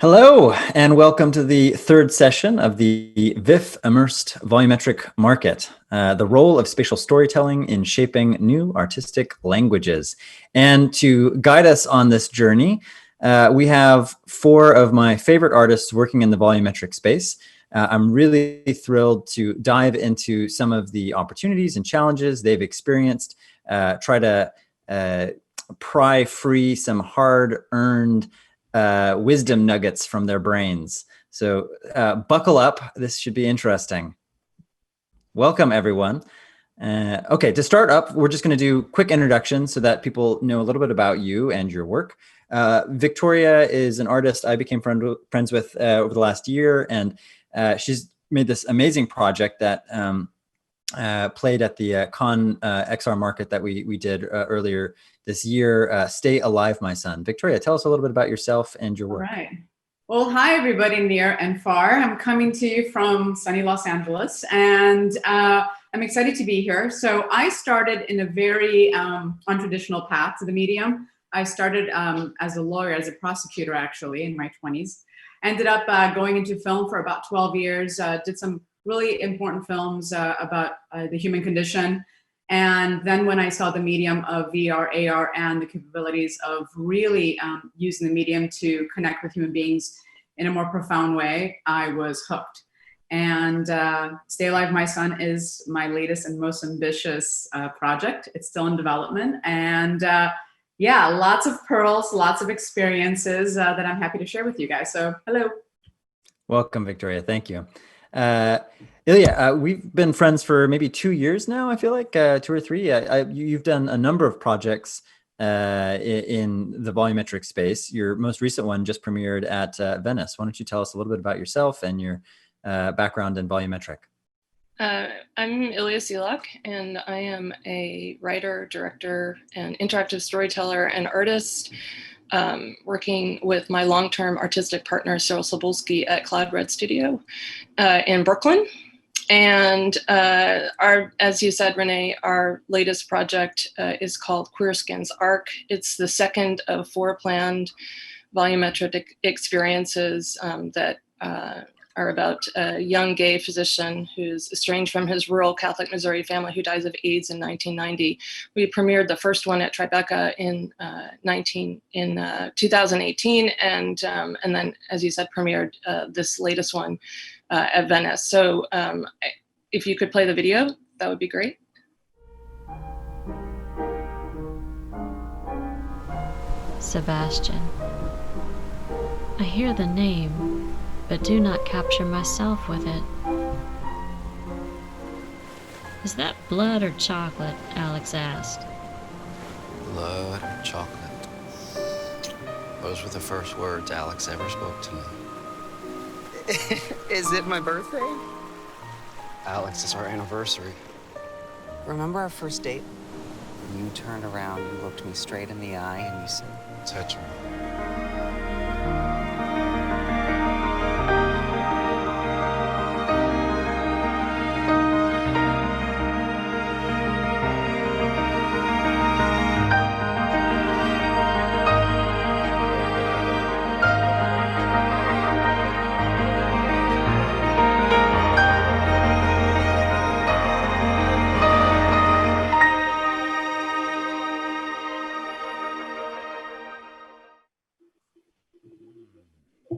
Hello, and welcome to the third session of the VIFF Immersed Volumetric Market, the role of spatial storytelling in shaping new artistic languages. And to guide us on this journey, we have four of my favorite artists working in the volumetric space. I'm really thrilled to dive into some of the opportunities and challenges they've experienced, try to pry free some hard-earned wisdom nuggets from their brains. So buckle up. This should be interesting. Welcome, everyone. Okay, to start up, we're just going to do quick introductions so that people know a little bit about you and your work. Victoria is an artist I became friends with over the last year, and she's made this amazing project that played at the Con XR market that we did earlier this year. Stay Alive, My Son. Victoria, tell us a little bit about yourself and your work. All right. Well, hi, everybody near and far. I'm coming to you from sunny Los Angeles, and I'm excited to be here. So I started in a very untraditional path to the medium. I started as a lawyer, as a prosecutor, actually, in my 20s. Ended up going into film for about 12 years, did some really important films about the human condition. And then when I saw the medium of VR, AR, and the capabilities of really using the medium to connect with human beings in a more profound way, I was hooked. And Stay Alive, My Son is my latest and most ambitious project. It's still in development. And yeah, lots of pearls, lots of experiences that I'm happy to share with you guys. So hello. Welcome, Victoria. Thank you. Ilya, we've been friends for maybe 2 years now, I feel like, 2 or 3. You've done a number of projects in the volumetric space. Your most recent one just premiered at Venice. Why don't you tell us a little bit about yourself and your background in volumetric? I'm Ilya Szilak, and I am a writer, director, and interactive storyteller and artist, working with my long-term artistic partner, Cyril Slabulski, at Cloud Red Studio in Brooklyn. And as you said, Renee, our latest project is called QUEERSKINS ARC. It's the second of 4 planned volumetric experiences that are about a young gay physician who's estranged from his rural Catholic Missouri family who dies of AIDS in 1990. We premiered the first one at Tribeca in 2018, and then, as you said, premiered this latest one at Venice. So if you could play the video, that would be great. Sebastian. I hear the name, but do not capture myself with it. Is that blood or chocolate? Alex asked. Blood or chocolate? Those were the first words Alex ever spoke to me. Is it my birthday? Alex, it's our anniversary. Remember our first date? When you turned around, you looked me straight in the eye and you said, Touch me.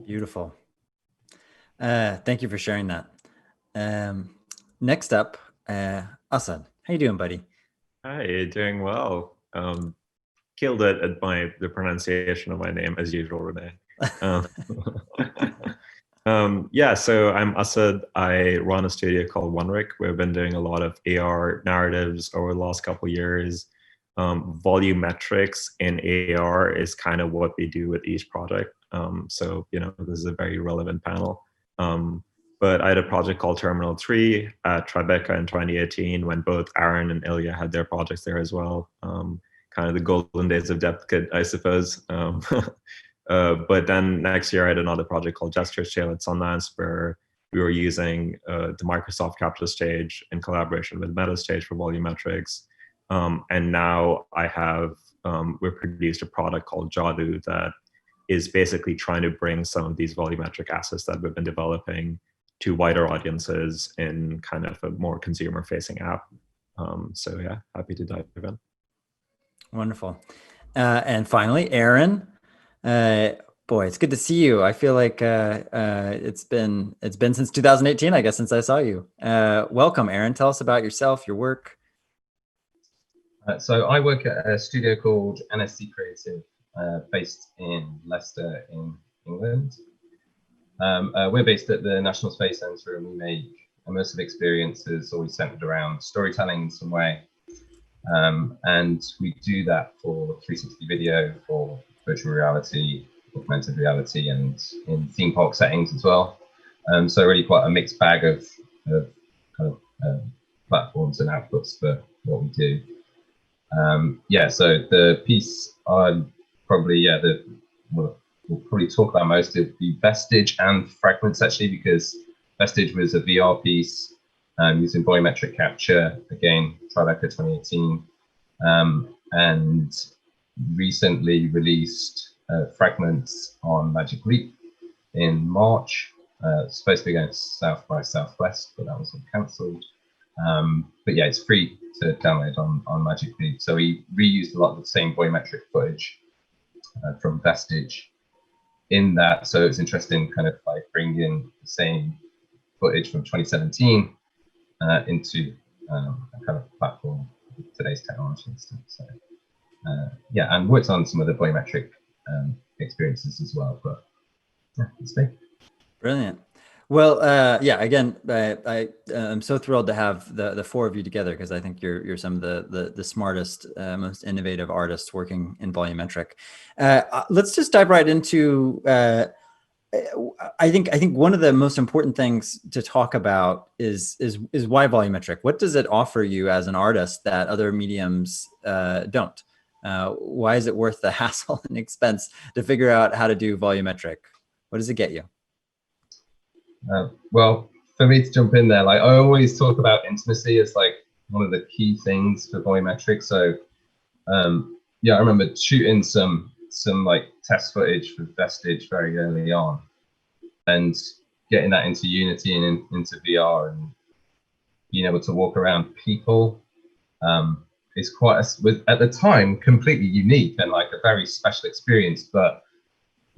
Beautiful. Thank you for sharing that. Next up, Asad. How you doing, buddy? Hi, doing well. Killed it at the pronunciation of my name as usual, Renee. Yeah, so I'm Asad. I run a studio called OneRick. We've been doing a lot of AR narratives over the last couple of years. Volumetrics in AR is kind of what we do with each project. So, this is a very relevant panel. But I had a project called Terminal 3 at Tribeca in 2018 when both Erin and Ilya had their projects there as well. Kind of the golden days of DepthKit, I suppose. But then next year I had another project called JESTER'S at Sundance where we were using the Microsoft Capture Stage in collaboration with MetaStage for volumetrics. And now I have, we produced a product called Jadu that is basically trying to bring some of these volumetric assets that we've been developing to wider audiences in kind of a more consumer-facing app. So yeah, happy to dive in. Wonderful. And finally, Erin. Boy, it's good to see you. I feel like it's been since 2018, I guess, since I saw you. Welcome, Erin. Tell us about yourself, your work. So I work at a studio called NSC Creative, based in Leicester in England. We're based at the National Space Centre, and we make immersive experiences always centered around storytelling in some way. And we do that for 360 video, for virtual reality, augmented reality, and in theme park settings as well. So really quite a mixed bag of kind of platforms and outputs for what we do. Yeah, so the piece we'll probably talk about most of the VESTIGE and Fragments, actually, because VESTIGE was a VR piece using volumetric capture, again, Tribeca 2018, and recently released Fragments on Magic Leap in March. Supposed to be going to South by Southwest, but that was cancelled. But yeah, it's free to download on Magic Leap. So we reused a lot of the same volumetric footage from VESTIGE in that. So it's interesting, kind of like bringing in the same footage from 2017 into a kind of platform with today's technology and stuff. So yeah, and worked on some of the volumetric experiences as well. But yeah, it's me. Brilliant. Well, yeah, again, I'm so thrilled to have the four of you together, because I think you're some of the smartest, most innovative artists working in volumetric. Let's just dive right into, I think one of the most important things to talk about is why volumetric. What does it offer you as an artist that other mediums don't? Why is it worth the hassle and expense to figure out how to do volumetric? What does it get you? Well, for me to jump in there, like I always talk about intimacy as like one of the key things for volumetric. So yeah, I remember shooting some like test footage for VESTIGE very early on, and getting that into Unity and into VR, and being able to walk around people is quite at the time completely unique and like a very special experience. But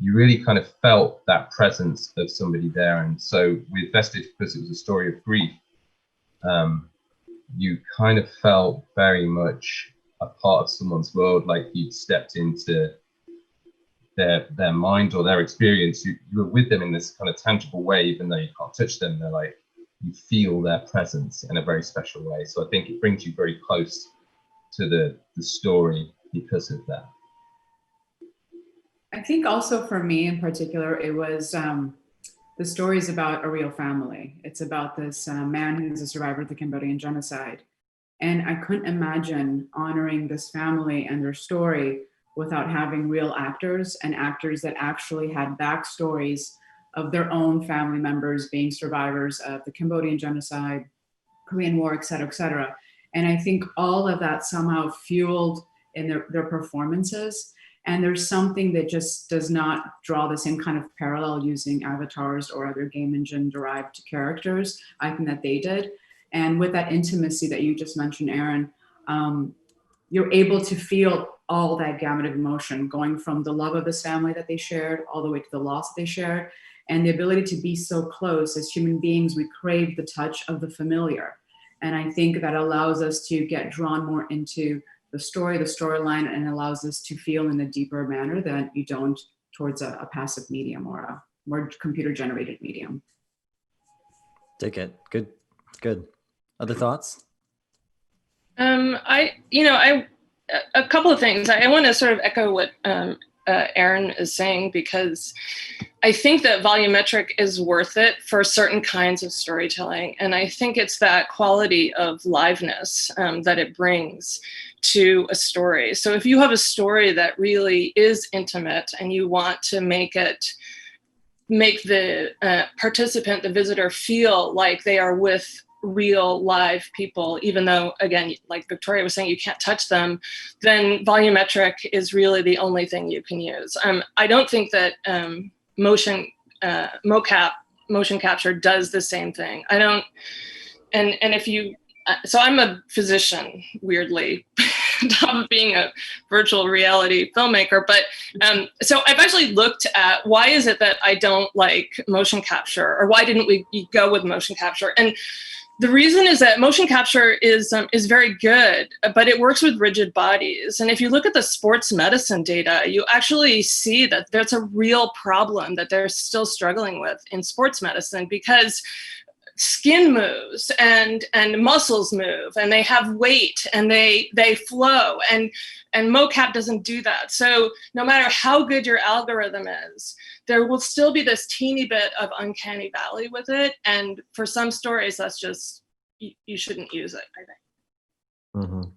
you really kind of felt that presence of somebody there. And so with VESTIGE, because it was a story of grief, you kind of felt very much a part of someone's world, like you'd stepped into their mind or their experience. You were with them in this kind of tangible way, even though you can't touch them. They're like, you feel their presence in a very special way. So I think it brings you very close to the story because of that. I think also for me in particular, it was the story is about a real family. It's about this man who's a survivor of the Cambodian genocide. And I couldn't imagine honoring this family and their story without having real actors, and actors that actually had backstories of their own family members being survivors of the Cambodian genocide, Korean War, et cetera, et cetera. And I think all of that somehow fueled in their performances. And there's something that just does not draw the same kind of parallel using avatars or other game engine derived characters, I think, that they did. And with that intimacy that you just mentioned, Erin, you're able to feel all that gamut of emotion, going from the love of this family that they shared all the way to the loss that they shared, and the ability to be so close. As human beings, we crave the touch of the familiar. And I think that allows us to get drawn more into the story, the storyline, and allows us to feel in a deeper manner that you don't towards a passive medium or a more computer-generated medium. Take it. Good. Other thoughts? A couple of things. I want to sort of echo what Erin is saying, because I think that volumetric is worth it for certain kinds of storytelling. And I think it's that quality of liveness that it brings to a story. So if you have a story that really is intimate and you want to make the participant, the visitor, feel like they are with real live people, even though, again, like Victoria was saying, you can't touch them, then volumetric is really the only thing you can use. I don't think that motion capture does the same thing. I don't, and if you, so I'm a physician, weirdly, on top of being a virtual reality filmmaker. But so I've actually looked at why is it that I don't like motion capture, or why didn't we go with motion capture? And the reason is that motion capture is very good, but it works with rigid bodies. And if you look at the sports medicine data, you actually see that there's a real problem that they're still struggling with in sports medicine, because skin moves and muscles move, and they have weight, and they flow, and mocap doesn't do that. So no matter how good your algorithm is, there will still be this teeny bit of uncanny valley with it. And for some stories, that's just, you shouldn't use it, I think.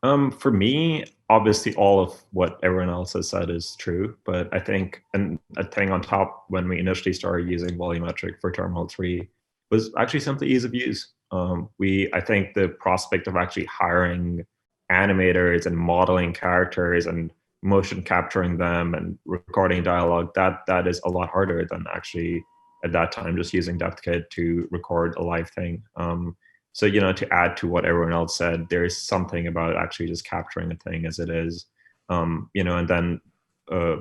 Mm-hmm. For me, obviously all of what everyone else has said is true, but I think, and a thing on top when we initially started using volumetric for Terminal 3 was actually simply ease of use. I think the prospect of actually hiring animators and modeling characters and motion capturing them and recording dialogue, that is a lot harder than actually at that time just using DepthKit to record a live thing. So, you know, to add to what everyone else said, there's something about actually just capturing a thing as it is, you know, and then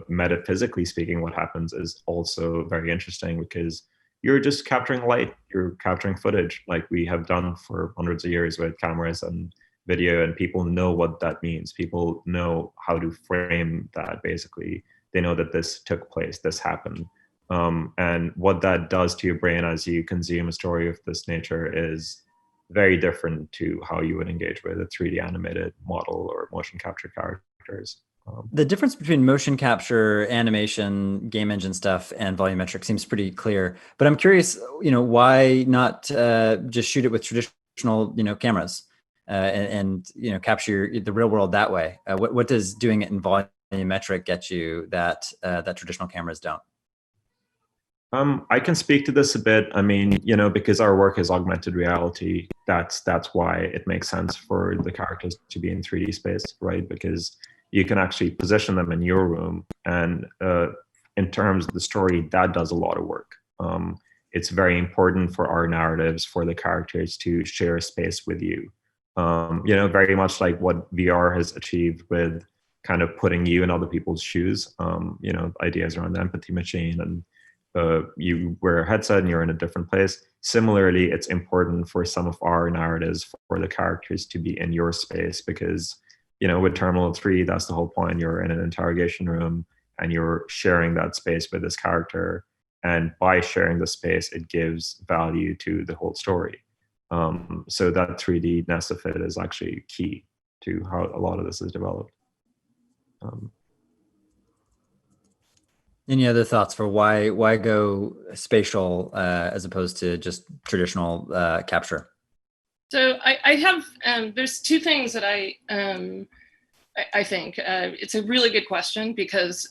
metaphysically speaking, what happens is also very interesting, because you're just capturing light, you're capturing footage like we have done for hundreds of years with cameras and video, and people know what that means. People know how to frame that, basically. They know that this took place, this happened. And what that does to your brain as you consume a story of this nature is very different to how you would engage with a 3D animated model or motion capture characters. The difference between motion capture, animation, game engine stuff, and volumetric seems pretty clear. But I'm curious, you know, why not just shoot it with traditional, you know, cameras and you know, capture the real world that way? What does doing it in volumetric get you that that traditional cameras don't? I can speak to this a bit. I mean, you know, because our work is augmented reality, that's why it makes sense for the characters to be in 3D space, right? Because you can actually position them in your room, and in terms of the story, that does a lot of work. It's very important for our narratives, for the characters to share a space with you. You know, very much like what VR has achieved with kind of putting you in other people's shoes. You know, ideas around the empathy machine, and you wear a headset and you're in a different place. Similarly, it's important for some of our narratives for the characters to be in your space, because, you know, with Terminal 3, that's the whole point. You're in an interrogation room and you're sharing that space with this character. And by sharing the space, it gives value to the whole story. So that 3D-ness of it is actually key to how a lot of this is developed. Any other thoughts for why go spatial as opposed to just traditional capture? So I have, there's two things that I think it's a really good question, because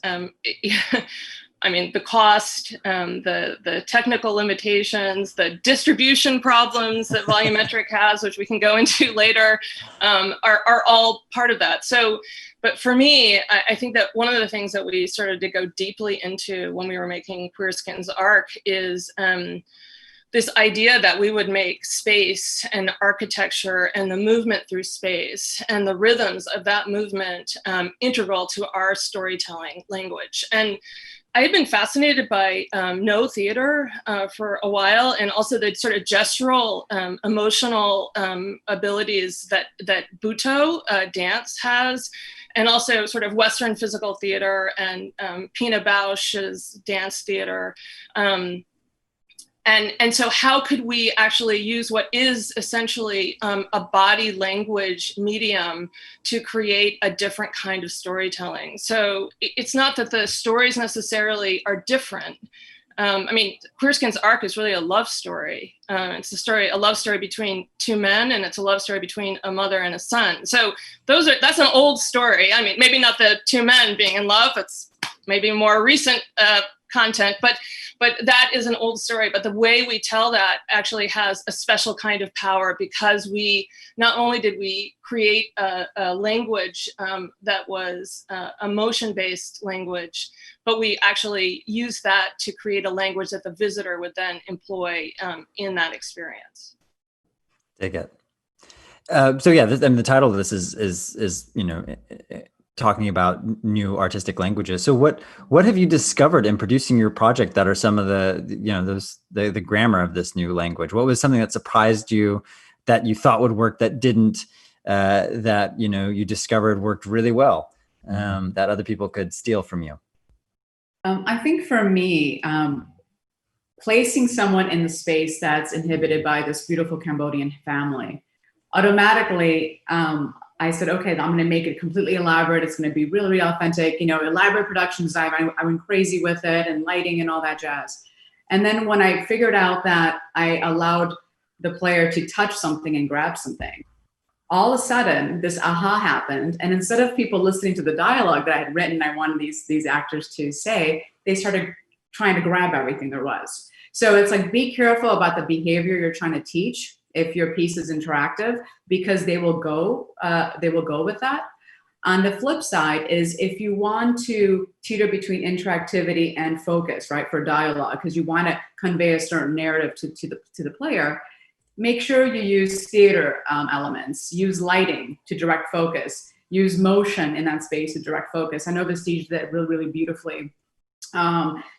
I mean, the cost, the technical limitations, the distribution problems that volumetric has, which we can go into later, are all part of that. So, but for me, I think that one of the things that we started to go deeply into when we were making QUEERSKINS arc is this idea that we would make space and architecture and the movement through space and the rhythms of that movement integral to our storytelling language. And I had been fascinated by no theater for a while, and also the sort of gestural, emotional abilities that Butoh dance has, and also sort of Western physical theater and Pina Bausch's dance theater. And so how could we actually use what is essentially a body language medium to create a different kind of storytelling? So it's not that the stories necessarily are different. I mean, QUEERSKINS arc is really a love story. It's a love story between two men, and it's a love story between a mother and a son. So that's an old story. I mean, maybe not the two men being in love, it's maybe more recent content, but But that is an old story. But the way we tell that actually has a special kind of power, because we not only did we create a language that was a motion-based language, but we actually used that to create a language that the visitor would then employ in that experience. Dig it. So yeah, the title of this is talking about new artistic languages. So what have you discovered in producing your project that are some of the grammar of this new language? What was something that surprised you, that you thought would work, that didn't, that you discovered worked really well, that other people could steal from you? I think for me, placing someone in the space that's inhabited by this beautiful Cambodian family, automatically, I said, okay, I'm going to make it completely elaborate. It's going to be really, really authentic, elaborate production design. I went crazy with it, and lighting and all that jazz. And then when I figured out that I allowed the player to touch something and grab something, all of a sudden this aha happened. And instead of people listening to the dialogue that I had written, I wanted these actors to say, they started trying to grab everything there was. So it's like, be careful about the behavior you're trying to teach if your piece is interactive, because they will go with that. On the flip side is, if you want to teeter between interactivity and focus, right, for dialogue, because you want to convey a certain narrative to the player, make sure you use theater elements, use lighting to direct focus, use motion in that space to direct focus. I know VESTIGE did that really, really beautifully.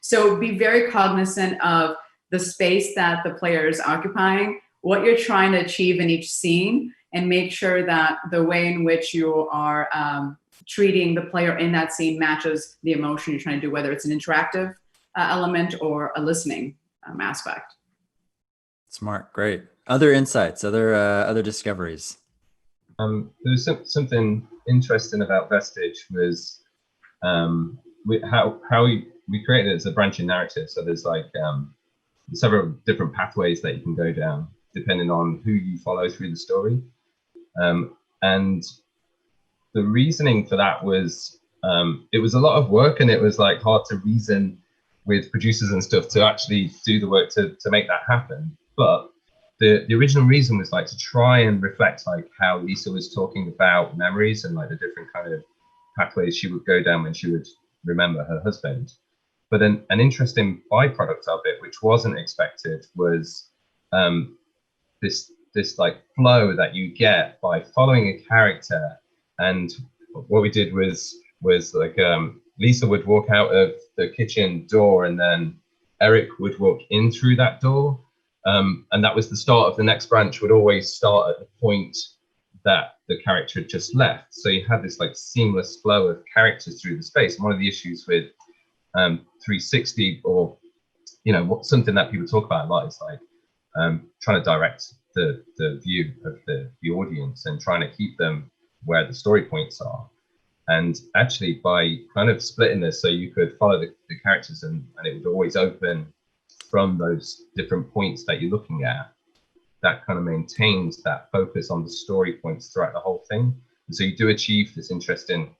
So be very cognizant of the space that the player is occupying, what you're trying to achieve in each scene, and make sure that the way in which you are treating the player in that scene matches the emotion you're trying to do, whether it's an interactive element or a listening aspect. Smart, great. Other insights, other discoveries? There was something interesting about VESTIGE was how we created it as a branching narrative. So there's like several different pathways that you can go down depending on who you follow through the story. And the reasoning for that was, it was a lot of work, and it was like hard to reason with producers and stuff to actually do the work to make that happen. But the original reason was like to try and reflect like how Lisa was talking about memories and like the different kind of pathways she would go down when she would remember her husband. But an interesting byproduct of it, which wasn't expected, was this like flow that you get by following a character. And what we did was like Lisa would walk out of the kitchen door, and then Eric would walk in through that door. And that was the start of the next branch, would always start at the point that the character had just left. So you had this like seamless flow of characters through the space. And one of the issues with 360, or something that people talk about a lot, is like trying to direct the view of the audience and trying to keep them where the story points are. And actually, by kind of splitting this so you could follow the characters and it would always open from those different points that you're looking at, that kind of maintains that focus on the story points throughout the whole thing. And so you do achieve this interesting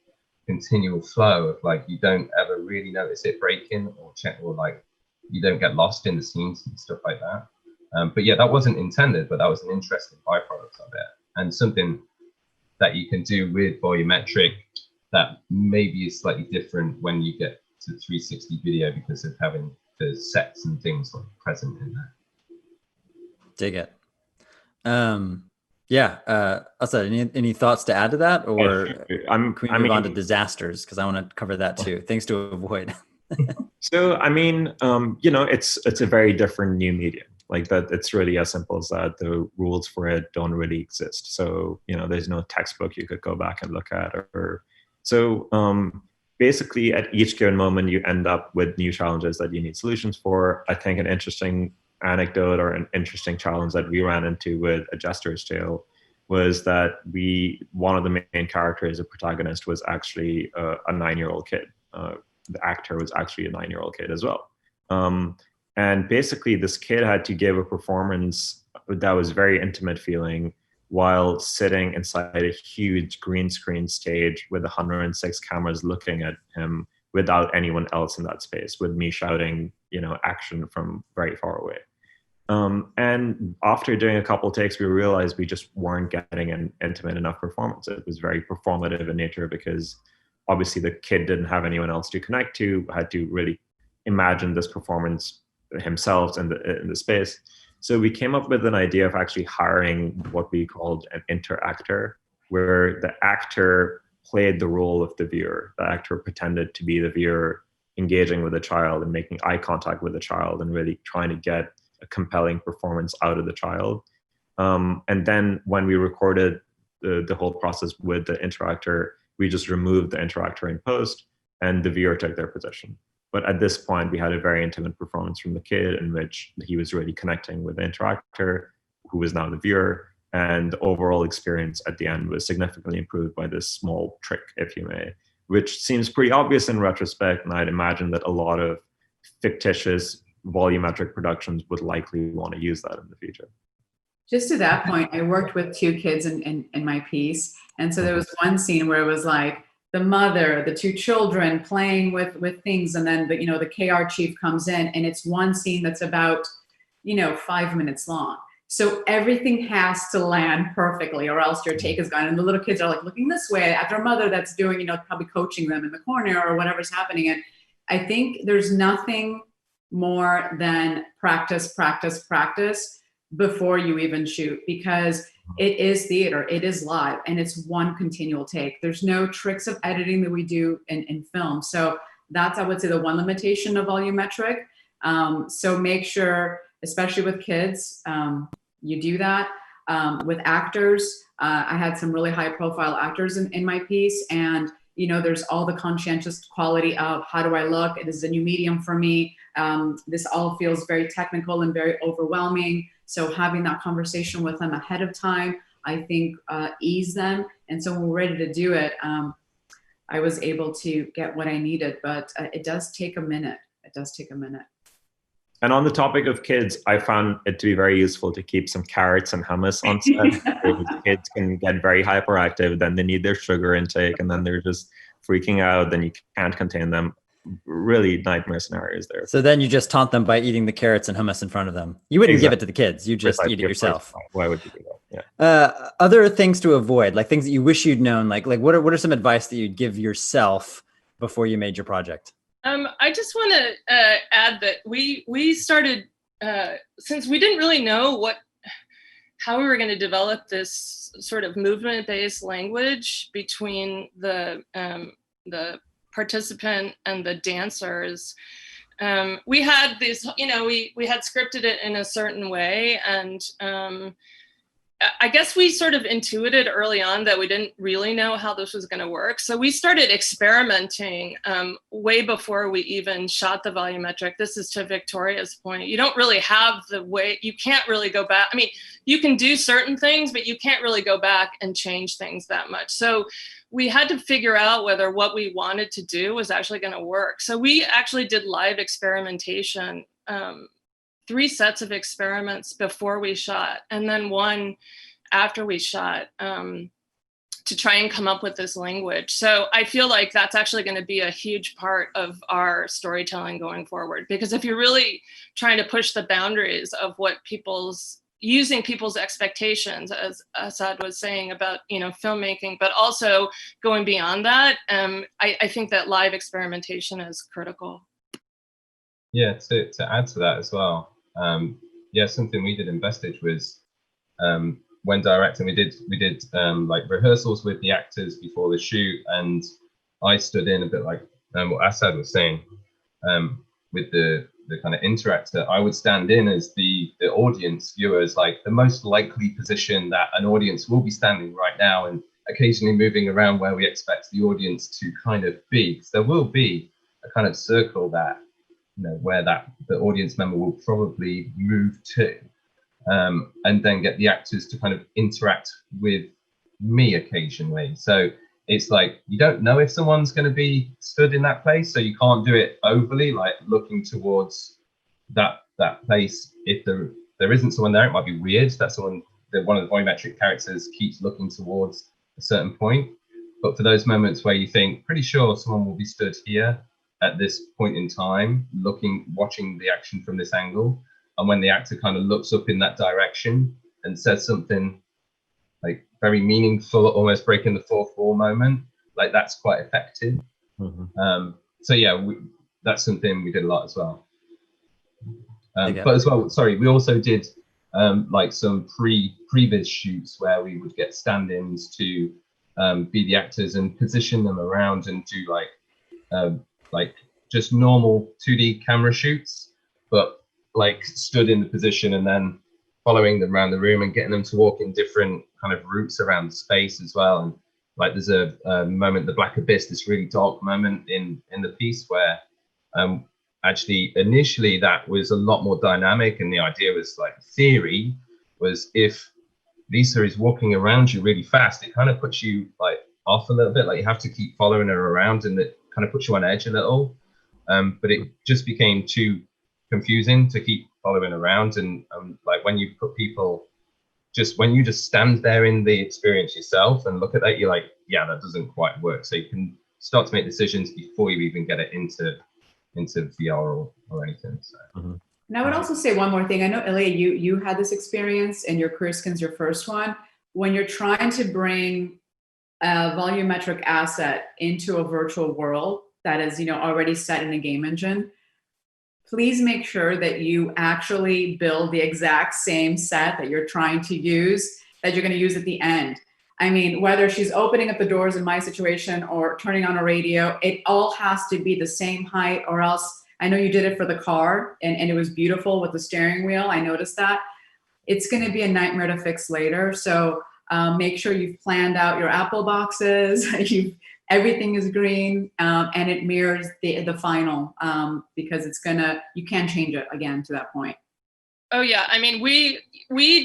continual flow of like, you don't ever really notice it breaking or like you don't get lost in the scenes and stuff like that. But yeah, that wasn't intended, but that was an interesting byproduct of it, and something that you can do with volumetric that maybe is slightly different when you get to 360 video, because of having the sets and things like present in there. Dig it. Asad, any thoughts to add to that, or can we move on to disasters, because I want to cover that too, things to avoid. So I mean, it's a very different new medium. Like that, it's really as simple as that. The rules for it don't really exist. So there's no textbook you could go back and look at, basically at each given moment you end up with new challenges that you need solutions for. I think an interesting anecdote or an interesting challenge that we ran into with A Jester's Tale was that one of the main characters, the protagonist, was actually a 9-year-old kid. The actor was actually a 9-year-old kid as well. And basically this kid had to give a performance that was very intimate feeling while sitting inside a huge green screen stage with 106 cameras looking at him without anyone else in that space, with me shouting, action from very far away. And after doing a couple takes, we realized we just weren't getting an intimate enough performance. It was very performative in nature because obviously the kid didn't have anyone else to connect to, had to really imagine this performance himself in the space. So we came up with an idea of actually hiring what we called an interactor, where the actor played the role of the viewer. The actor pretended to be the viewer, engaging with the child and making eye contact with the child and really trying to get a compelling performance out of the child. And then when we recorded the whole process with the interactor, we just removed the interactor in post and the viewer took their position. But at this point, we had a very intimate performance from the kid in which he was really connecting with the interactor, who was now the viewer. And the overall experience at the end was significantly improved by this small trick, if you may, which seems pretty obvious in retrospect. And I'd imagine that a lot of fictitious volumetric productions would likely want to use that in the future. Just to that point, I worked with 2 kids in my piece. And so there was one scene where it was like the mother, the 2 children playing with things. And then the KR chief comes in, and it's one scene that's about, 5 minutes long. So everything has to land perfectly or else your take is gone. And the little kids are like looking this way at their mother that's doing, probably coaching them in the corner or whatever's happening. And I think there's nothing more than practice before you even shoot, because it is theater, it is live, and it's one continual take. There's no tricks of editing that we do in film. So that's, I would say, the one limitation of volumetric. So make sure, especially with kids, you do that. With actors, I had some really high profile actors in my piece, and there's all the conscientious quality of how do I look? It is a new medium for me. This all feels very technical and very overwhelming. So having that conversation with them ahead of time, I think ease them. And so when we're ready to do it, I was able to get what I needed, but it does take a minute. It does take a minute. And on the topic of kids, I found it to be very useful to keep some carrots and hummus on set. Kids can get very hyperactive, then they need their sugar intake, and then they're just freaking out, then you can't contain them. Really nightmare scenarios there. So then you just taunt them by eating the carrots and hummus in front of them. You wouldn't give it to the kids. You just eat it yourself. Why would you do that? Yeah. Other things to avoid, like things that you wish you'd known, like what are some advice that you'd give yourself before you made your project? I just want to add that we started, since we didn't really know how we were going to develop this sort of movement-based language between the participant and the dancers. We had this, we had scripted it in a certain way, and I guess we sort of intuited early on that we didn't really know how this was going to work. So we started experimenting way before we even shot the volumetric. This is to Victoria's point. You don't really have you can't really go back. I mean, you can do certain things, but you can't really go back and change things that much. So we had to figure out whether what we wanted to do was actually going to work. So we actually did live experimentation, 3 sets of experiments before we shot, and then 1 after we shot, to try and come up with this language. So I feel like that's actually going to be a huge part of our storytelling going forward, because if you're really trying to push the boundaries of what using people's expectations, as Asad was saying about, filmmaking, but also going beyond that, I think that live experimentation is critical. Yeah, to add to that as well, something we did in VESTIGE was when directing, we did like rehearsals with the actors before the shoot, and I stood in a bit like what Asad was saying, with the kind of interactor. I would stand in as the audience viewers, like the most likely position that an audience will be standing right now, and occasionally moving around where we expect the audience to kind of be. Because there will be a kind of circle that, where the audience member will probably move to, and then get the actors to kind of interact with me occasionally. So it's like, you don't know if someone's going to be stood in that place, so you can't do it overly, like looking towards that place. If there isn't someone there, it might be weird that one of the volumetric characters keeps looking towards a certain point. But for those moments where you think, pretty sure someone will be stood here, at this point in time, watching the action from this angle. And when the actor kind of looks up in that direction and says something like very meaningful, almost breaking the fourth wall moment, like that's quite effective. So yeah, that's something we did a lot as well. But as well, sorry, we also did like some pre-vis shoots where we would get stand-ins to be the actors and position them around and do like just normal 2D camera shoots, but like stood in the position and then following them around the room and getting them to walk in different kind of routes around the space as well. And like there's a moment, the Black Abyss, this really dark moment in the piece where actually initially that was a lot more dynamic, and the idea was like theory was if Lisa is walking around you really fast, it kind of puts you like off a little bit, like you have to keep following her around and it kind of puts you on edge a little. But it just became too confusing to keep following around, and like when you put people when you just stand there in the experience yourself and look at that, you're like, yeah, that doesn't quite work. So you can start to make decisions before you even get it into VR or anything. So. And I would also say one more thing. I know, Ilya, you had this experience in your QUEERSKINS, your first one, when you're trying to bring a volumetric asset into a virtual world that is, already set in a game engine. Please make sure that you actually build the exact same set that you're trying to use, that you're going to use at the end. I mean, whether she's opening up the doors in my situation or turning on a radio, it all has to be the same height, or else, I know you did it for the car and it was beautiful with the steering wheel. I noticed that. It's going to be a nightmare to fix later. So make sure you've planned out your Apple boxes, everything is green, and it mirrors the final, because you can't change it again to that point. Oh yeah, I mean, we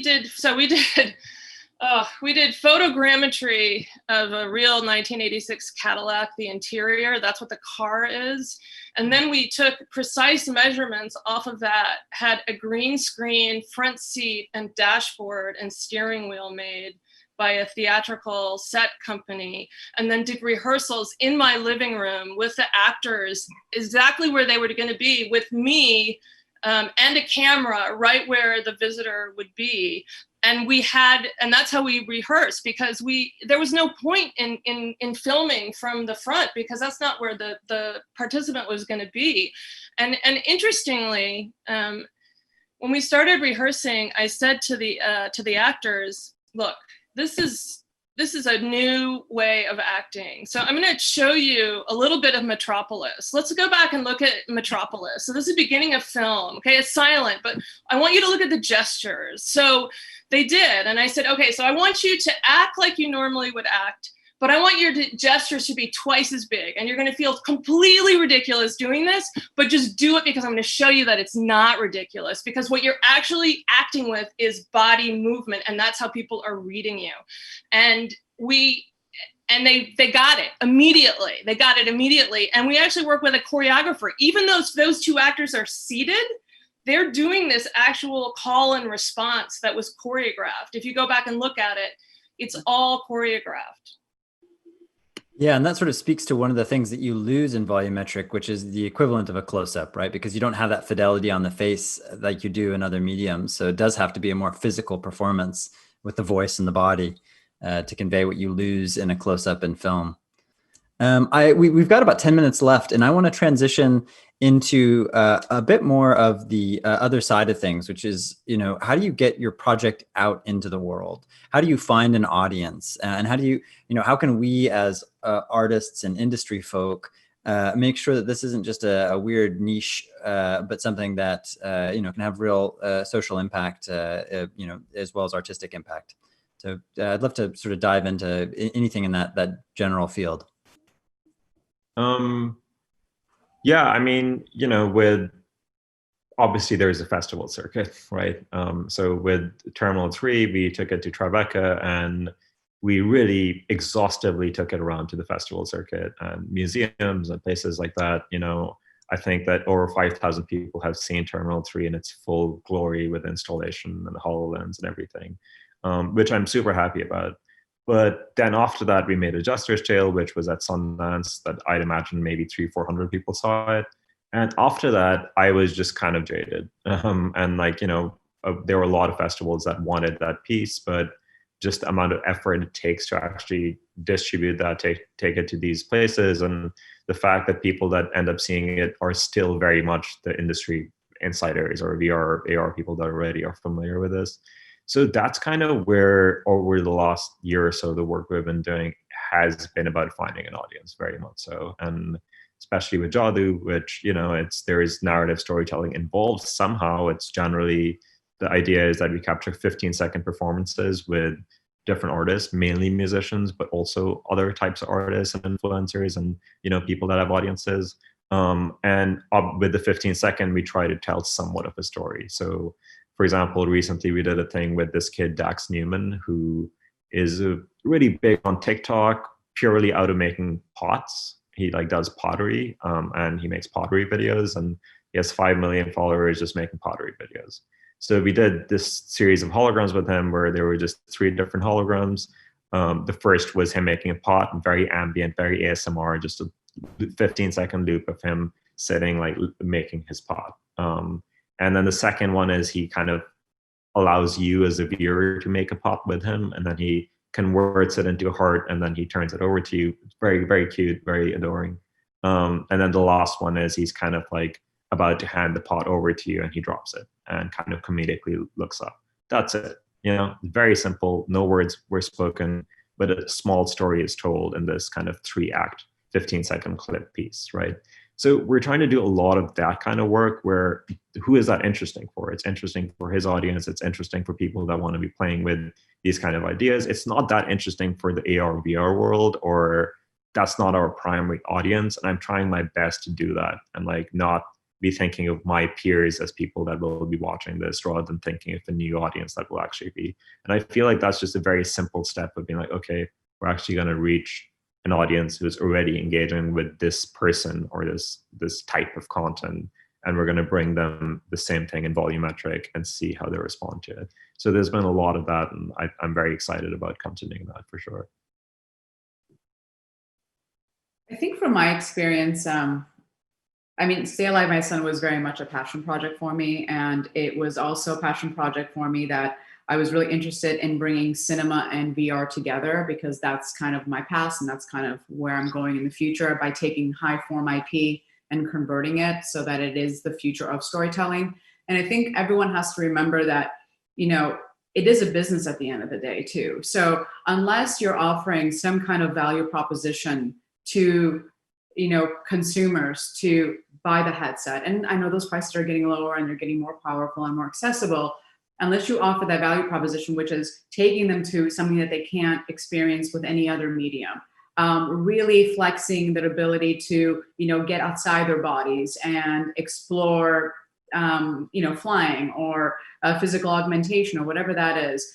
did photogrammetry of a real 1986 Cadillac, the interior, that's what the car is. And then we took precise measurements off of that, had a green screen, front seat, and dashboard and steering wheel made by a theatrical set company, and then did rehearsals in my living room with the actors exactly where they were going to be, with me and a camera right where the visitor would be. And that's how we rehearsed, because there was no point in filming from the front, because that's not where the participant was going to be. And interestingly, when we started rehearsing, I said to the actors, look, this is a new way of acting. So I'm going to show you a little bit of Metropolis. Let's go back and look at Metropolis. So this is the beginning of film. Okay, it's silent, but I want you to look at the gestures. So they did. And I said, okay, so I want you to act like you normally would act, but I want your gestures to be twice as big. And you're going to feel completely ridiculous doing this, but just do it because I'm going to show you that it's not ridiculous, because what you're actually acting with is body movement. And that's how people are reading you. And they got it immediately. They got it immediately. And we actually work with a choreographer. Even though those two actors are seated, they're doing this actual call and response that was choreographed. If you go back and look at it, it's all choreographed. Yeah, and that sort of speaks to one of the things that you lose in volumetric, which is the equivalent of a close-up, right? Because you don't have that fidelity on the face like you do in other mediums. So it does have to be a more physical performance with the voice and the body to convey what you lose in a close-up in film. We've got about 10 minutes left, and I want to transition into a bit more of the other side of things, which is, how do you get your project out into the world? How do you find an audience? And how do you, how can we as artists and industry folk make sure that this isn't just a weird niche, but something that, can have real social impact, as well as artistic impact? So I'd love to sort of dive into anything in that general field. Yeah, I mean, obviously there's a festival circuit, right? So with Terminal 3, we took it to Tribeca, and we really exhaustively took it around to the festival circuit and museums and places like that. I think that over 5,000 people have seen Terminal 3 in its full glory with installation and the HoloLens and everything, which I'm super happy about. But then after that, we made a JESTER'S jail, which was at Sundance, that I'd imagine maybe 300-400 people saw it. And after that, I was just kind of jaded. And like, there were a lot of festivals that wanted that piece, but just the amount of effort it takes to actually distribute that, take it to these places, and the fact that people that end up seeing it are still very much the industry insiders or VR, AR people that already are familiar with this. So that's kind of where, over the last year or so, the work we've been doing has been about finding an audience, very much so. And especially with Jadu, which, there is narrative storytelling involved somehow. It's generally, the idea is that we capture 15-second performances with different artists, mainly musicians, but also other types of artists and influencers and, people that have audiences. And with the 15-second, we try to tell somewhat of a story. So, for example, recently we did a thing with this kid, Dax Newman, who is really big on TikTok, purely out of making pots. He does pottery, and he makes pottery videos, and he has 5 million followers just making pottery videos. So we did this series of holograms with him where there were just 3 different holograms. The first was him making a pot, very ambient, very ASMR, just a 15-second loop of him sitting, making his pot. And then the second one is he kind of allows you as a viewer to make a pot with him, and then he converts it into a heart, and then he turns it over to you. It's very, very cute, very adoring. And then the last one is he's kind of about to hand the pot over to you, and he drops it and kind of comedically looks up. That's it. Very simple. No words were spoken, but a small story is told in this kind of 3-act, 15-second clip piece, right? So we're trying to do a lot of that kind of work where, who is that interesting for? It's interesting for his audience. It's interesting for people that want to be playing with these kind of ideas. It's not that interesting for the AR, VR world, or that's not our primary audience. And I'm trying my best to do that and not be thinking of my peers as people that will be watching this, rather than thinking of the new audience that will actually be. And I feel like that's just a very simple step of being okay, we're actually going to reach an audience who's already engaging with this person or this type of content, and we're going to bring them the same thing in volumetric and see how they respond to it. So there's been a lot of that, and I'm very excited about continuing that for sure. I think from my experience, Stay Alive, My Son was very much a passion project for me, and it was also a passion project for me that I was really interested in bringing cinema and VR together, because that's kind of my past and that's kind of where I'm going in the future, by taking high form IP and converting it so that it is the future of storytelling. And I think everyone has to remember that, it is a business at the end of the day too. So unless you're offering some kind of value proposition to, consumers to buy the headset, and I know those prices are getting lower and they're getting more powerful and more accessible, unless you offer that value proposition, which is taking them to something that they can't experience with any other medium, really flexing their ability to, get outside their bodies and explore, flying or physical augmentation or whatever that is.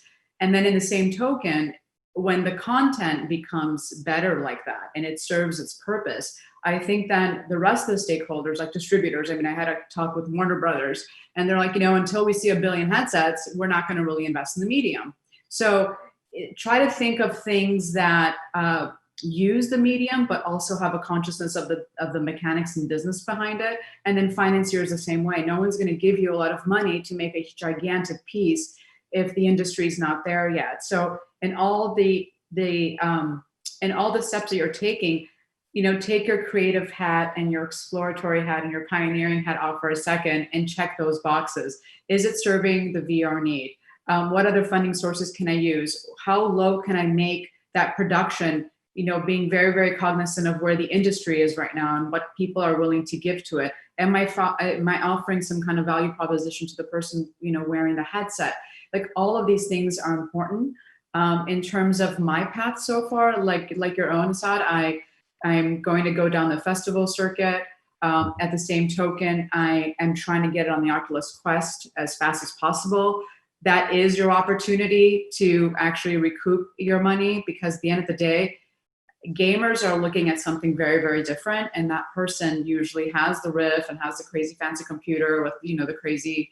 And then in the same token, when the content becomes better like that and it serves its purpose, I think then the rest of the stakeholders, like distributors, I had a talk with Warner Brothers, and they're like, until we see 1 billion headsets, we're not going to really invest in the medium. So try to think of things that use the medium, but also have a consciousness of the mechanics and business behind it. And then financiers the same way. No one's going to give you a lot of money to make a gigantic piece if the industry is not there yet. So in all the steps that you're taking, take your creative hat and your exploratory hat and your pioneering hat off for a second and check those boxes. Is it serving the VR need? What other funding sources can I use? How low can I make that production? Being very, very cognizant of where the industry is right now and what people are willing to give to it. Am I offering some kind of value proposition to the person, wearing the headset? All of these things are important. In terms of my path so far, like your own, Asad, I'm going to go down the festival circuit. At the same token, I am trying to get it on the Oculus Quest as fast as possible. That is your opportunity to actually recoup your money, because at the end of the day, gamers are looking at something very, very different. And that person usually has the Rift and has the crazy fancy computer with, the crazy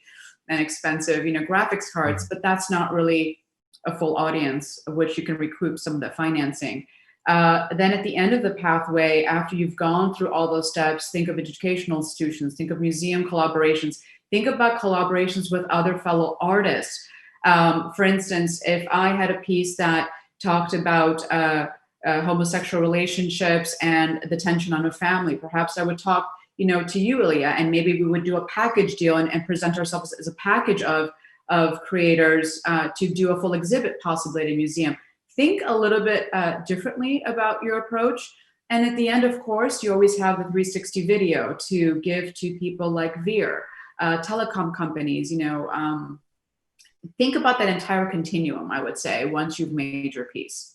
and expensive, graphics cards, but that's not really a full audience, of which you can recoup some of the financing. Then at the end of the pathway, after you've gone through all those steps, think of educational institutions, think of museum collaborations, think about collaborations with other fellow artists. For instance, if I had a piece that talked about homosexual relationships and the tension on a family, perhaps I would talk, to you, Ilya, and maybe we would do a package deal and present ourselves as a package of creators to do a full exhibit, possibly at a museum. Think a little bit differently about your approach. And at the end, of course, you always have the 360 video to give to people like Veer, telecom companies, think about that entire continuum, I would say, once you've made your piece.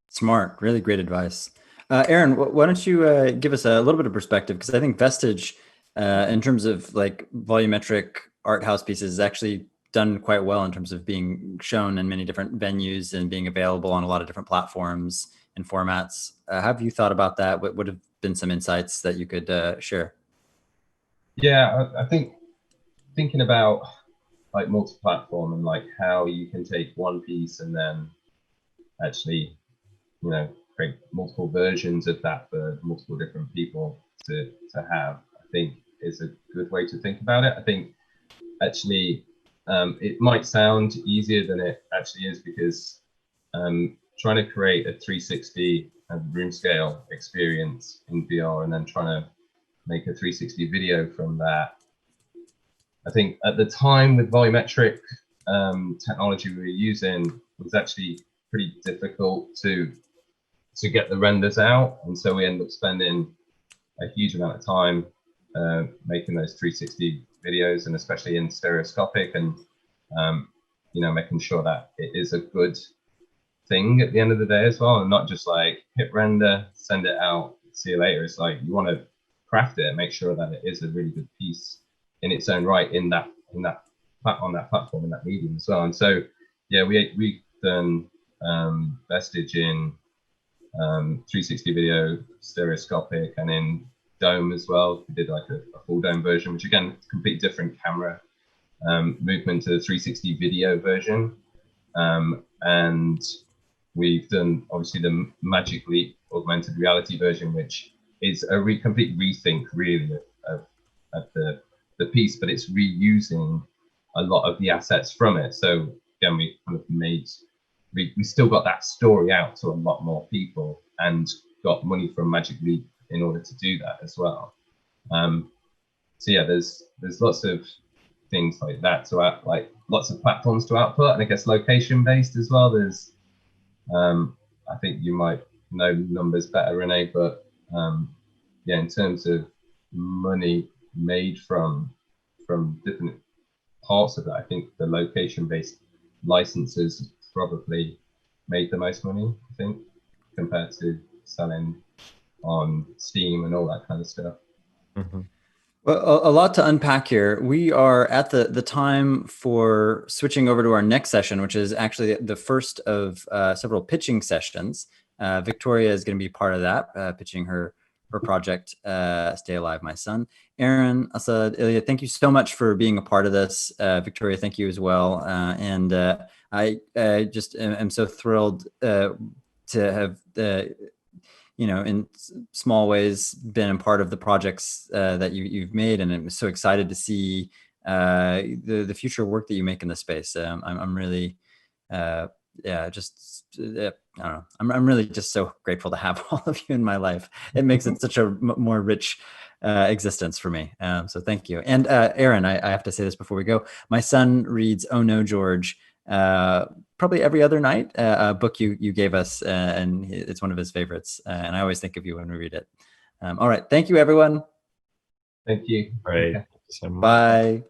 Smart, really great advice. Erin, why don't you give us a little bit of perspective? Because I think Vestige, in terms of like volumetric art house pieces, is actually done quite well in terms of being shown in many different venues and being available on a lot of different platforms and formats. Have you thought about that? What would have been some insights that you could share? Yeah, I think thinking about like multi-platform and like how you can take one piece and then actually, create multiple versions of that for multiple different people to have, I think is a good way to think about it. I think actually it might sound easier than it actually is, because trying to create a 360 and room scale experience in VR and then trying to make a 360 video from that, I think at the time with volumetric technology we were using, was actually pretty difficult to get the renders out, and so we ended up spending a huge amount of time making those 360 videos, and especially in stereoscopic, and making sure that it is a good thing at the end of the day as well, and not just like hit render, send it out, see you later. It's like you want to craft it and make sure that it is a really good piece in its own right on that platform, in that medium as well. And so yeah, we've done Vestige in 360 video, stereoscopic, and in dome as well. We did like a full dome version, which again, it's a completely different camera movement to the 360 video version. And we've done obviously the Magic Leap augmented reality version, which is a complete rethink really of the piece, but it's reusing a lot of the assets from it. So again, we kind of we still got that story out to a lot more people, and got money from Magic Leap in order to do that as well. So yeah, there's lots of things like that to like lots of platforms to output, and I guess location based as well. There's I think you might know numbers better, Renee, but yeah, in terms of money made from different parts of it, I think the location based licenses probably made the most money, I think, compared to selling on Steam and all that kind of stuff. Mm-hmm. Well, a lot to unpack here. We are at the time for switching over to our next session, which is actually the first of several pitching sessions. Victoria is going to be part of that, pitching her project, Stay Alive, My Son. Erin, Asad, Ilya, thank you so much for being a part of this. Victoria, thank you as well. And I just am so thrilled to have in small ways been a part of the projects that you've made, and I'm so excited to see the future work that you make in this space. I'm really, I don't know. I'm really just so grateful to have all of you in my life. It makes it such a more rich existence for me. So thank you. And Erin, I have to say this before we go. My son reads Oh No, George probably every other night, a book you gave us, and it's one of his favorites. And I always think of you when we read it. All right. Thank you, everyone. Thank you. All right. Okay. Bye.